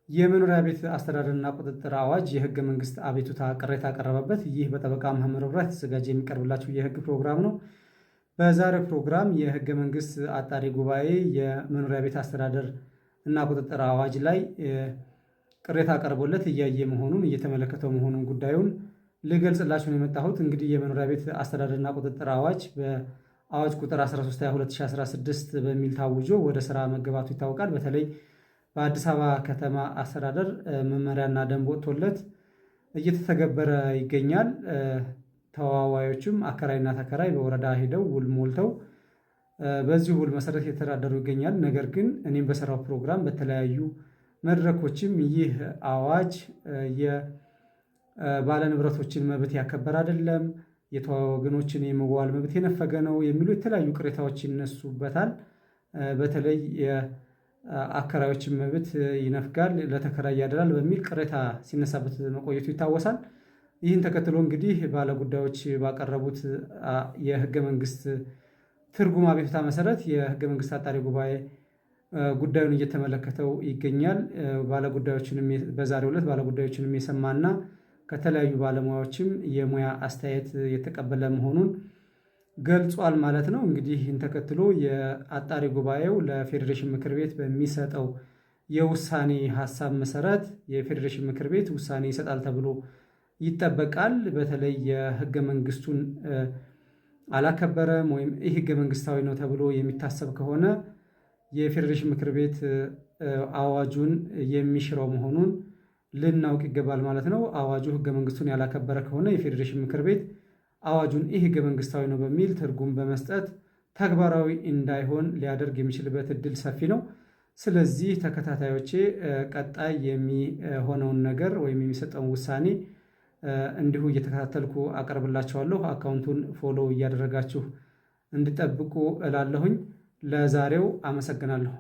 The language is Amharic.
የመኖሪያ ቤት አስተዳደርና ቁጥጥር አዋጅ የህገ መንግስት አቤቱታ ቅሬታ ቀረበበት። ይህ በጠበቃ መሐመድ ወብራት የተዘጋጀ የሚቀርብላችሁ የህግ ፕሮግራም ነው። በዛሬው ፕሮግራም የህገ መንግስት አጣሪ ጉባኤ የመኖሪያ ቤት አስተዳደር እና ቁጥጥር አዋጅ ላይ ቅሬታ ቀርቦለት እያየ መሆኑን እየተመለከተው መሆኑን ጉዳዩን ልገልጽላችሁ ነው የመጣሁት። እንግዲህ የመኖሪያ ቤት አስተዳደርና ቁጥጥር አዋጅ በአዋጅ ቁጥር 13/2016 በሚል ታውጆ ወደ ስራ መገባቱ ይታወቃል። በተለይ በአዲስ አበባ ከተማ አስተዳደር መመሪያና ደንብ ወጥቶለት እየተተገበረ ይገኛል። ተዋዋዮችም አከራይና ተከራይ በወረዳ ሄደው ውል ሞልተው በዚህ ውል መሰረት የተዳደሩ ይገኛል። ነገር ግን እኔም በሰራው ፕሮግራም በተለያዩ መድረኮችም ይህ አዋጅ የባለንብረቶችን መብት ያከበር አይደለም፣ የተዋዋይ ወገኖችን የመዋል መብት የነፈገ ነው የሚሉ የተለያዩ ቅሬታዎች ይነሱበታል። በተለይ አከራዮችን መብት ይነፍጋል፣ ለተከራይ ያደላል በሚል ቅሬታ ሲነሳበት መቆየቱ ይታወሳል። ይህን ተከትሎ እንግዲህ ባለጉዳዮች ባቀረቡት የህገ መንግስት ትርጉም አቤቱታ መሰረት የህገ መንግስት አጣሪ ጉባኤ ጉዳዩን እየተመለከተው ይገኛል። በዛሬው ዕለት ባለጉዳዮችንም የሰማና ከተለያዩ ባለሙያዎችም የሙያ አስተያየት የተቀበለ መሆኑን ገልጿል ማለት ነው። እንግዲህ ይህን ተከትሎ የአጣሪ ጉባኤው ለፌዴሬሽን ምክር ቤት በሚሰጠው የውሳኔ ሀሳብ መሰረት የፌዴሬሽን ምክር ቤት ውሳኔ ይሰጣል ተብሎ ይጠበቃል። በተለይ የህገ መንግስቱን አላከበረም ወይም ይህ ህገ መንግስታዊ ነው ተብሎ የሚታሰብ ከሆነ የፌዴሬሽን ምክር ቤት አዋጁን የሚሽረው መሆኑን ልናውቅ ይገባል ማለት ነው። አዋጁ ህገ መንግስቱን ያላከበረ ከሆነ የፌዴሬሽን ምክር ቤት አዋጁን ይህ ህገ መንግስታዊ ነው በሚል ትርጉም በመስጠት ተግባራዊ እንዳይሆን ሊያደርግ የሚችልበት እድል ሰፊ ነው። ስለዚህ ተከታታዮቼ ቀጣይ የሚሆነውን ነገር ወይም የሚሰጠውን ውሳኔ እንዲሁ እየተከታተልኩ አቀርብላችኋለሁ። አካውንቱን ፎሎ እያደረጋችሁ እንድጠብቁ እላለሁኝ። ለዛሬው አመሰግናለሁ።